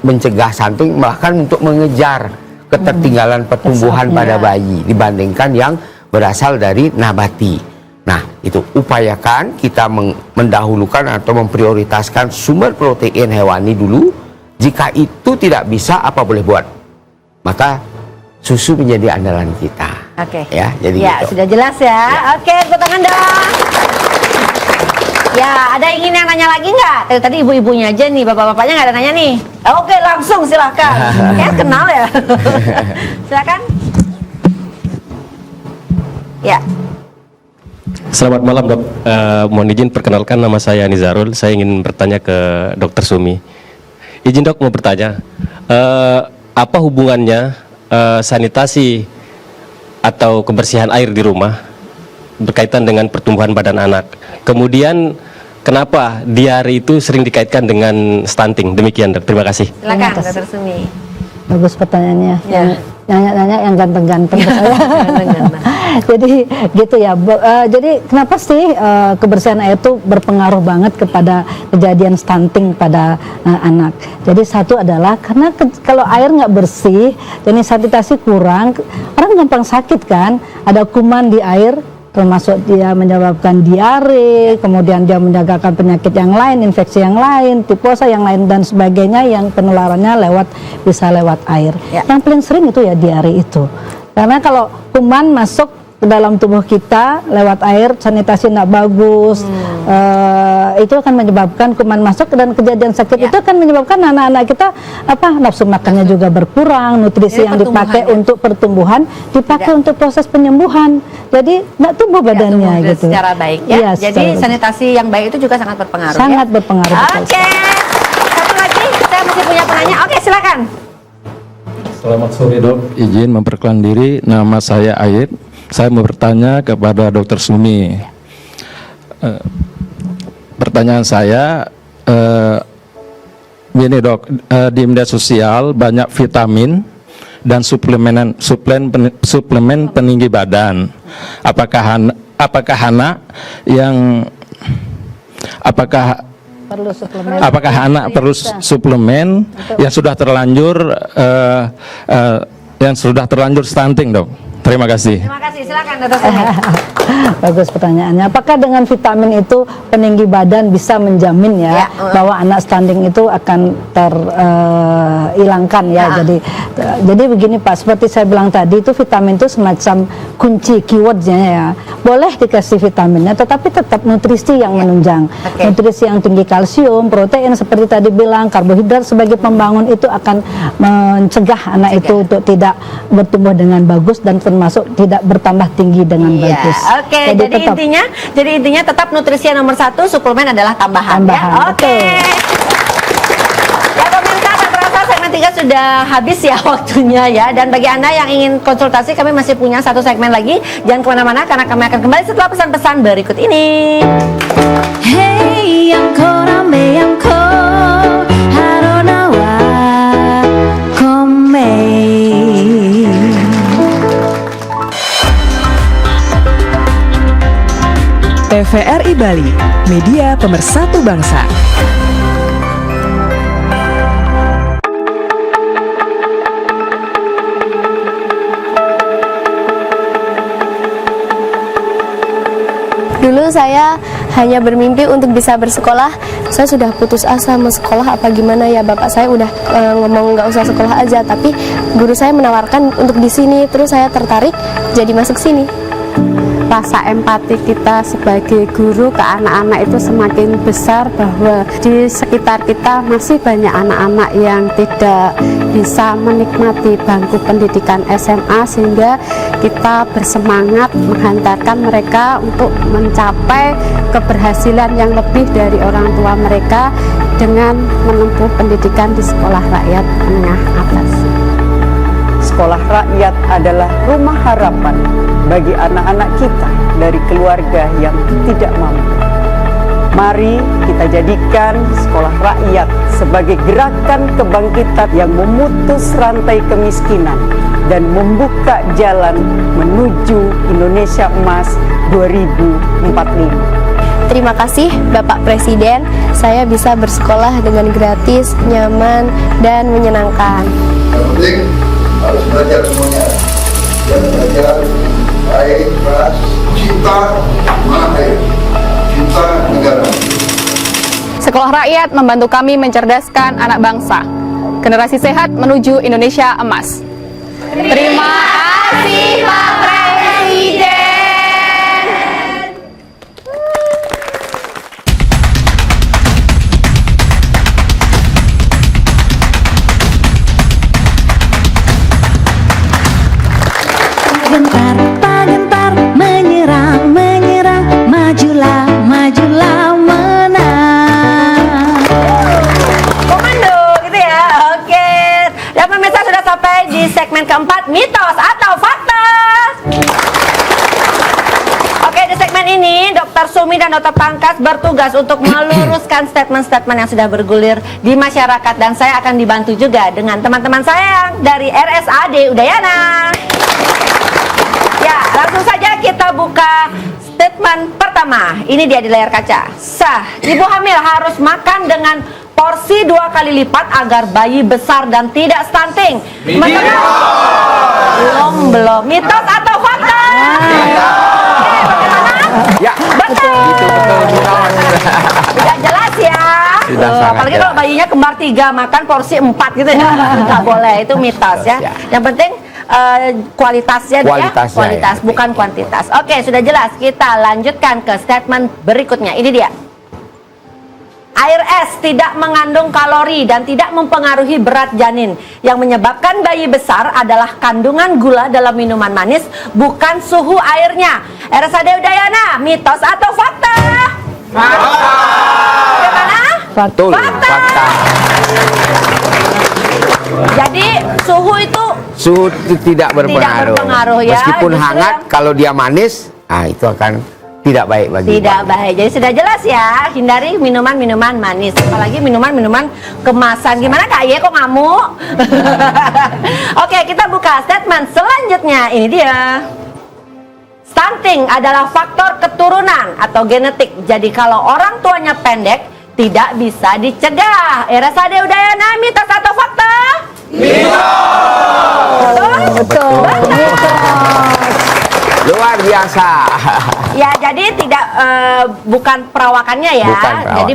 mencegah stunting, bahkan untuk mengejar ketertinggalan pertumbuhan pada bayi dibandingkan yang berasal dari nabati. Nah, itu upayakan kita mendahulukan atau memprioritaskan sumber protein hewani dulu. Jika itu tidak bisa, apa boleh buat? Maka susu menjadi andalan kita. Oke. Ya, jadi gitu. Sudah jelas ya. Oke, tepuk tangan dong. Ya, ada ingin yang nanya lagi nggak? Tadi ibu-ibunya aja nih, bapak-bapaknya nggak ada nanya nih. Oke, langsung silakan. Ya, kenal ya. Silakan. Ya. Selamat malam dok, mohon izin perkenalkan nama saya Nizarul. Saya ingin bertanya ke Dokter Sumi. Izin dok mau bertanya, apa hubungannya sanitasi atau kebersihan air di rumah berkaitan dengan pertumbuhan badan anak? Kemudian kenapa diare itu sering dikaitkan dengan stunting? Demikian dok, terima kasih. Silakan Dokter Sumi. Bagus pertanyaannya. Ya. Nanya-nanya yang ganteng-ganteng. Jadi gitu ya. Jadi kenapa sih kebersihan air itu berpengaruh banget kepada kejadian stunting pada anak? Jadi satu adalah karena kalau air nggak bersih, jadi sanitasi kurang, orang gampang sakit kan. Ada kuman di air, termasuk dia menyebabkan diare, kemudian dia menjagakan penyakit yang lain, infeksi yang lain, tifosa yang lain dan sebagainya yang penularannya bisa lewat air. Yang paling sering itu ya diare itu. Karena kalau kuman masuk ke dalam tubuh kita lewat air, sanitasi tidak bagus, itu akan menyebabkan kuman masuk, dan kejadian sakit itu akan menyebabkan anak-anak kita nafsu makannya juga berkurang, nutrisi yang dipakai untuk pertumbuhan dipakai untuk proses penyembuhan, jadi nggak tumbuh badannya gitu. Secara baik ya. Iya, Jadi sanitasi yang baik itu juga sangat berpengaruh. Sangat berpengaruh. Oke. Satu lagi, saya masih punya penanya. Oke, silakan. Selamat sore dok, izin memperkenalkan diri, nama saya Ayib. Saya mau bertanya kepada Dokter Sumi. Pertanyaan saya, gini dok, di media sosial banyak vitamin dan suplemen peninggi badan. Apakah anak perlu suplemen yang sudah terlanjur stunting dok? Terima kasih. Terima kasih, silakan Dokter Sumi. Bagus pertanyaannya. Apakah dengan vitamin itu peninggi badan bisa menjamin bahwa anak stunting itu akan terhilangkan ya? Jadi begini Pak, seperti saya bilang tadi, itu vitamin itu semacam kunci keywordnya ya. Boleh dikasih vitaminnya, tetapi tetap nutrisi yang menunjang. Nutrisi yang tinggi kalsium, protein seperti tadi bilang, karbohidrat sebagai pembangun itu akan mencegah anak itu untuk tidak bertumbuh dengan bagus dan termasuk tidak bertambah tinggi dengan bagus. Oke, jadi intinya tetap nutrisi yang nomor satu, suplemen adalah tambahan. Ya? Oke. Ya pemirsa, tak terasa segmen 3 sudah habis ya waktunya ya. Dan bagi Anda yang ingin konsultasi, kami masih punya satu segmen lagi. Jangan kemana-mana karena kami akan kembali setelah pesan-pesan berikut ini. Hey, yang rame yang haronawa komei. TVRI Bali, media pemersatu bangsa. Dulu saya hanya bermimpi untuk bisa bersekolah. Saya sudah putus asa mau sekolah apa gimana ya, bapak saya udah ngomong nggak usah sekolah aja, tapi guru saya menawarkan untuk di sini, terus saya tertarik jadi masuk sini. Rasa empati kita sebagai guru ke anak-anak itu semakin besar, bahwa di sekitar kita masih banyak anak-anak yang tidak bisa menikmati bangku pendidikan SMA, sehingga kita bersemangat menghantarkan mereka untuk mencapai keberhasilan yang lebih dari orang tua mereka dengan menempuh pendidikan di sekolah rakyat menengah atas. sekolah rakyat adalah rumah harapan bagi anak-anak kita dari keluarga yang tidak mampu. Mari kita jadikan sekolah rakyat sebagai gerakan kebangkitan yang memutus rantai kemiskinan dan membuka jalan menuju Indonesia Emas 2045. Terima kasih Bapak Presiden, saya bisa bersekolah dengan gratis, nyaman, dan menyenangkan. Yang penting harus belajar semuanya. Dan belajar baik, keras, cinta, air, cinta negara. Sekolah rakyat membantu kami mencerdaskan anak bangsa. Generasi sehat menuju Indonesia Emas. Terima kasih Pak Presiden. Gentar, tak gentar, menyerang, menyerang, majulah, majulah, menang. Komando gitu ya. Oke. Dan pemirsa sudah sampai di segmen keempat, mitos atau fakta. Oke, di segmen ini Dr. Sumi dan Dr. Pangkas bertugas untuk meluruskan statement-statement yang sudah bergulir di masyarakat, dan saya akan dibantu juga dengan teman-teman saya dari RSAD Udayana. Ya, langsung saja kita buka statement pertama. Ini dia di layar kaca. Sah, ibu hamil harus makan dengan porsi 2 kali lipat agar bayi besar dan tidak stunting. Belum. Mitos atau fakta? Ya, betul. Tidak jelas ya. Apalagi kalau bayinya kembar 3 makan porsi 4 gitu ya. Nggak boleh, itu mitos ya. Yang penting kualitasnya kualitas, bukan kuantitas. Oke, sudah jelas. Kita lanjutkan ke statement berikutnya. Ini dia. Air es tidak mengandung kalori dan tidak mempengaruhi berat janin. Yang menyebabkan bayi besar adalah kandungan gula dalam minuman manis, bukan suhu airnya. RSAD Udayana, mitos atau fakta? Bagaimana? Fakta. Jadi suhu itu tidak berpengaruh ya. Meskipun Justru hangat, kalau dia manis, itu akan tidak baik bagi tidak baik. Jadi sudah jelas ya, hindari minuman-minuman manis, apalagi minuman-minuman kemasan. Gimana Kak Ye, kok ngamuk? Oke, kita buka statement selanjutnya. Ini dia. Stunting adalah faktor keturunan atau genetik. Jadi kalau orang tuanya pendek, tidak bisa dicegah. RSAD Udayana, mitos atau fakta? Betul. Luar biasa. Ya, jadi tidak bukan perawakannya ya. Bukan perawakan. Jadi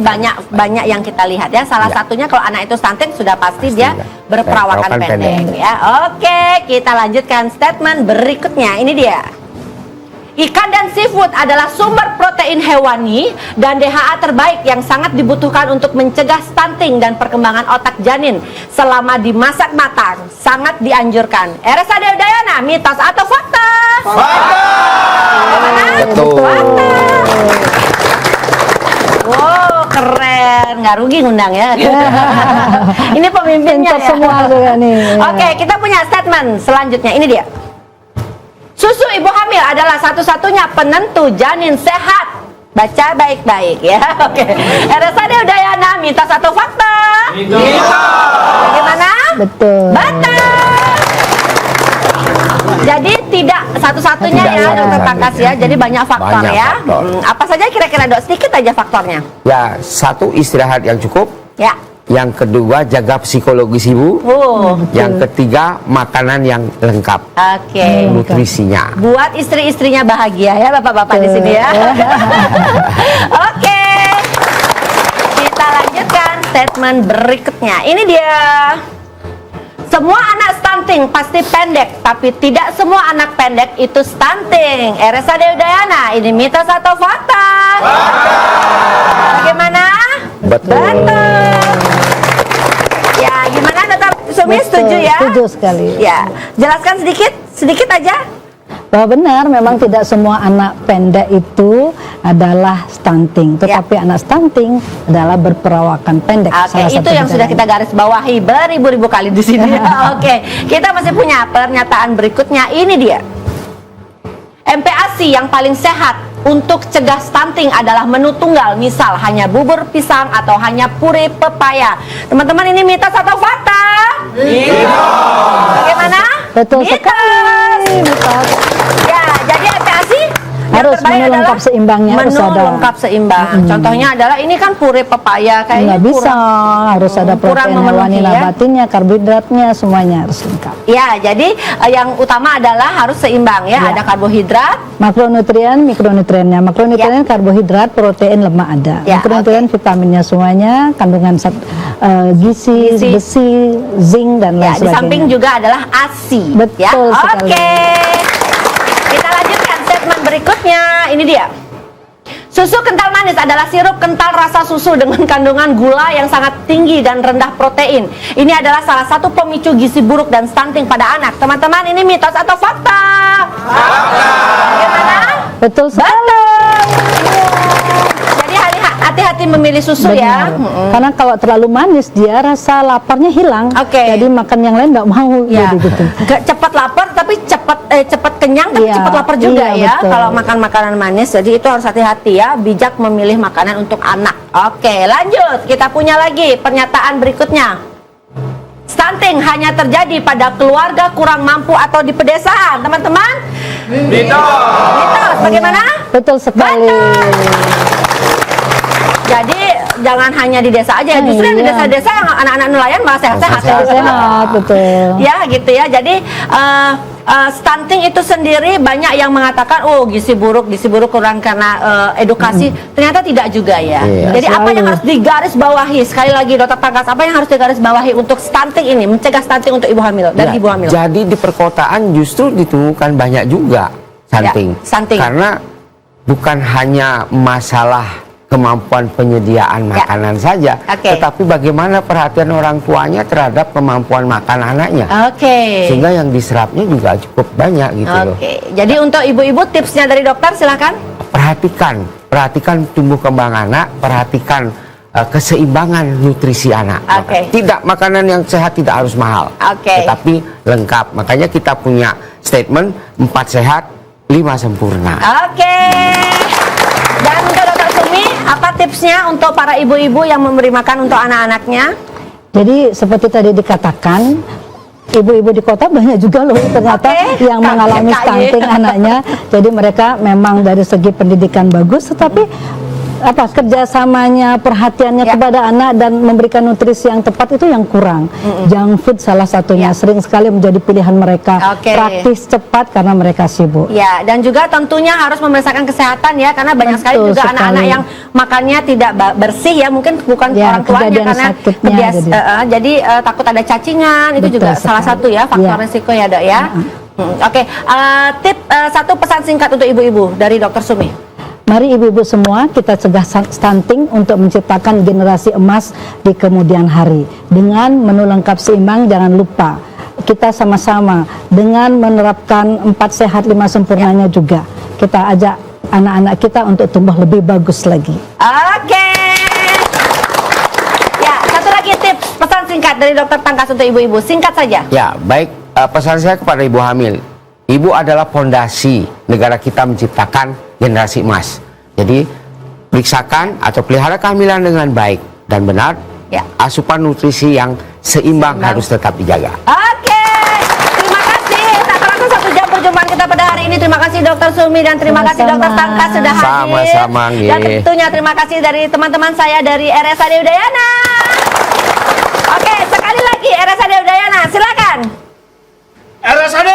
banyak yang kita lihat ya. Salah satunya kalau anak itu stunting sudah pasti dia berperawakan pendek ya. Oke, kita lanjutkan statement berikutnya. Ini dia. Ikan dan seafood adalah sumber protein hewani dan DHA terbaik yang sangat dibutuhkan untuk mencegah stunting dan perkembangan otak janin selama dimasak matang. Sangat dianjurkan. RSAD Udayana, mitos atau fakta? Fakta! Betul. Fakta. Wow, keren. Nggak rugi ngundang ya. Ini pemimpinnya ya. Semua juga nih. Oke, kita punya statement selanjutnya. Ini dia. Susu ibu hamil adalah satu-satunya penentu janin sehat. Baca baik-baik ya. Oke. RSAD Udayana, mitos atau fakta? Mitos. Bagaimana? Betul. Jadi tidak satu-satunya ya Dokter Pangkas ya. Jadi banyak faktor ya. Apa saja kira-kira Dok? Sedikit aja faktornya. Ya, 1, istirahat yang cukup. Ya. Yang kedua, jaga psikologis ibu. Yang ketiga, makanan yang lengkap. Oke. Nutrisinya. Buat istri-istrinya bahagia ya bapak-bapak di sini ya. Oke. Kita lanjutkan statement berikutnya. Ini dia. Semua anak stunting pasti pendek, tapi tidak semua anak pendek itu stunting. RSAD Udayana, ini mitos atau fakta? Bagaimana? Betul. Ya, gimana Dokter Sumi, setuju ya? Setuju sekali. Ya, jelaskan sedikit aja. bahwa benar memang tidak semua anak pendek itu adalah stunting, tetapi anak stunting adalah berperawakan pendek. Oke, itu yang sudah kita garis bawahi beribu-ribu kali di sini. Oke, kita masih punya pernyataan berikutnya. Ini dia. MPASI yang paling sehat untuk cegah stunting adalah menu tunggal, misal hanya bubur pisang atau hanya puree pepaya. Teman-teman, ini mitos atau fakta? Mitos. Bagaimana? Betul sekali. Mitos. Ya, jadi MPASI harus menu lengkap seimbangnya, harus menu ada. lengkap seimbang. Contohnya adalah ini kan puree pepaya, kayaknya nggak bisa, harus ada kurang protein memenuhi hewani, ya. nabatinya, karbohidratnya, semuanya harus lengkap. Ya, jadi yang utama adalah harus seimbang ya. Ada karbohidrat, makronutrien, mikronutriennya. Makronutrien karbohidrat, protein, lemak ada. Mikronutrien vitaminnya semuanya, kandungan gizi, besi, zinc dan lain ya. Di sebagainya. samping juga adalah ASI. Betul ya. sekali. Oke. Kita lanjutkan statement berikutnya. Ini dia. Susu kental manis adalah sirup kental rasa susu dengan kandungan gula yang sangat tinggi dan rendah protein. Ini adalah salah satu pemicu gizi buruk dan stunting pada anak. Teman-teman, ini mitos atau fakta? Fakta. Bagaimana? Betul sekali. Jadi hati-hati memilih susu. Benar. Ya. Karena kalau terlalu manis dia rasa laparnya hilang. Jadi makan yang lain nggak mau. Ya. Jadi gitu. Cepat lapar tapi cepat kenyang tapi cepat lapar juga ya betul. kalau makan makanan manis. Jadi itu harus hati-hati ya, bijak memilih makanan untuk anak. Oke, lanjut. Kita punya lagi pernyataan berikutnya. Stunting hanya terjadi pada keluarga kurang mampu atau di pedesaan, teman-teman. Mitos. Bagaimana? Betul sekali. Jadi jangan hanya di desa aja, justru yang di desa-desa yang anak-anak nelayan malah sehat-sehat. Sehat, betul. Ya gitu ya. Jadi stunting itu sendiri banyak yang mengatakan gizi buruk kurang karena edukasi. Ternyata tidak juga ya. Jadi apa yang harus digarisbawahi? Sekali lagi Dokter Tangkas, apa yang harus digarisbawahi untuk stunting ini, mencegah stunting untuk ibu hamil dan ibu hamil? Jadi di perkotaan justru ditemukan banyak juga stunting. Stunting. Karena bukan hanya masalah kemampuan penyediaan makanan saja, tetapi bagaimana perhatian orang tuanya terhadap kemampuan makan anaknya. Sehingga yang diserapnya juga cukup banyak gitu loh. Jadi untuk ibu-ibu tipsnya dari dokter silakan. Perhatikan tumbuh kembang anak, perhatikan keseimbangan nutrisi anak. Tidak, makanan yang sehat tidak harus mahal, tetapi lengkap. Makanya kita punya statement 4 sehat, 5 sempurna. Dan untuk Dokter Sumi, apa tipsnya untuk para ibu-ibu yang memberi makan untuk anak-anaknya? Jadi seperti tadi dikatakan, ibu-ibu di kota banyak juga loh ternyata yang mengalami stunting anaknya. Jadi mereka memang dari segi pendidikan bagus, tetapi kerjasamanya, perhatiannya kepada anak dan memberikan nutrisi yang tepat itu yang kurang. Junk food salah satunya sering sekali menjadi pilihan mereka. Praktis, cepat karena mereka sibuk. Ya, dan juga tentunya harus memeriksakan kesehatan ya, karena banyak sekali juga anak-anak yang makannya tidak bersih ya, mungkin bukan orang tuanya karena jadi takut ada cacingan. Itu juga salah satu ya faktor resiko ya Dok ya. Satu pesan singkat untuk ibu-ibu dari Dokter Sumi. Mari ibu-ibu semua kita cegah stunting untuk menciptakan generasi emas di kemudian hari. Dengan menu lengkap seimbang, jangan lupa kita sama-sama dengan menerapkan 4 sehat 5 sempurnanya juga. Kita ajak anak-anak kita untuk tumbuh lebih bagus lagi. Ya, satu lagi tips pesan singkat dari Dokter Tangkas untuk ibu-ibu, singkat saja. Ya, baik. Pesan saya kepada ibu hamil. Ibu adalah fondasi negara kita menciptakan generasi emas. Jadi periksakan atau pelihara kehamilan dengan baik dan benar. Asupan nutrisi yang seimbang harus tetap dijaga. Terima kasih. Tak terasa 1 jam perjumpaan kita pada hari ini. Terima kasih Dokter Sumi dan terima kasih Dokter Tangkas sudah hadir. Sama-sama. Dan tentunya terima kasih dari teman-teman saya dari RSAD Udayana. Sekali lagi RSAD Udayana, silakan. RSAD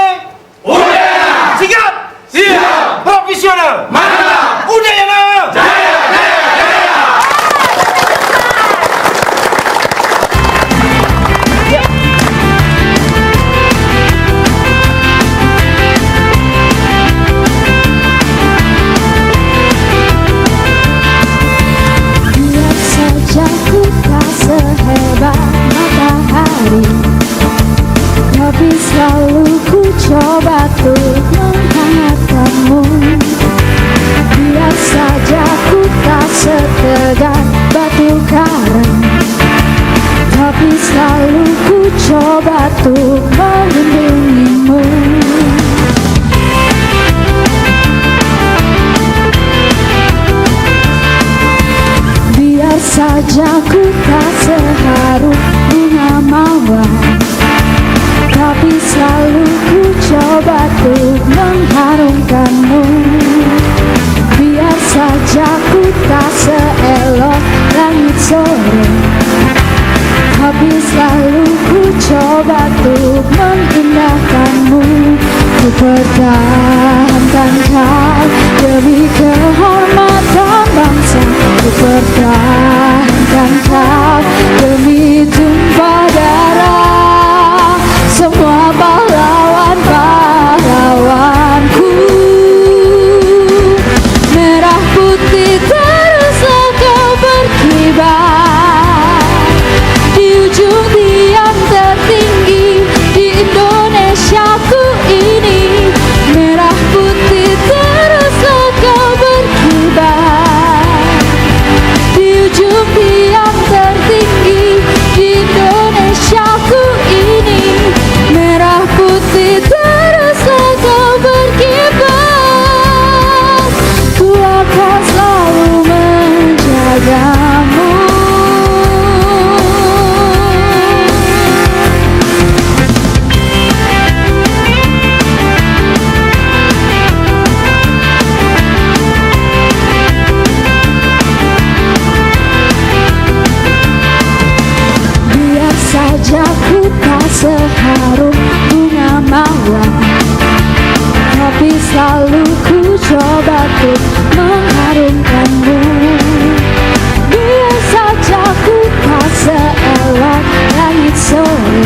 Udayana. Sigap. Siap. Profesional. Mantap. Udayana. Jaya, jaya, jaya. Biar saja ku tak sehebat matahari, tapi selalu ku coba tuh menghangat saja ku tak seharum bunga mawar, tapi selalu ku coba untuk mengharumkanmu. Biar saja ku tak seelok langit sore, tapi selalu ku coba untuk mengindahkanmu. Ku pertahankan kau demi kehormatan bangsa. Ku pertahankan kau demi tumpah darah semua pahlawan-pahlawanku. Merah putih teruslah kau berkibar di ujung tiang tertinggi di Indonesiaku ini. Merah putih teruslah kau berkibar di ujung tiang tertinggi di Indonesiaku ini. Merah putih teruslah kau berkibar, ku akan selalu menjagamu. Biar saja ku tak seharum bunga mawar, tapi selalu ku coba untuk mengharumkanmu. Biar saja ku tak seelok langit sore,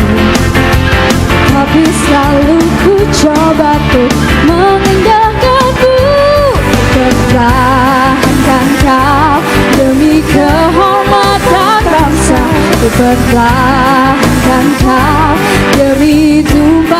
tapi selalu ku coba untuk mengindahkanmu. Pertahankan kau demi kehormatan bangsa. Ku pertahankan kau demi tumpah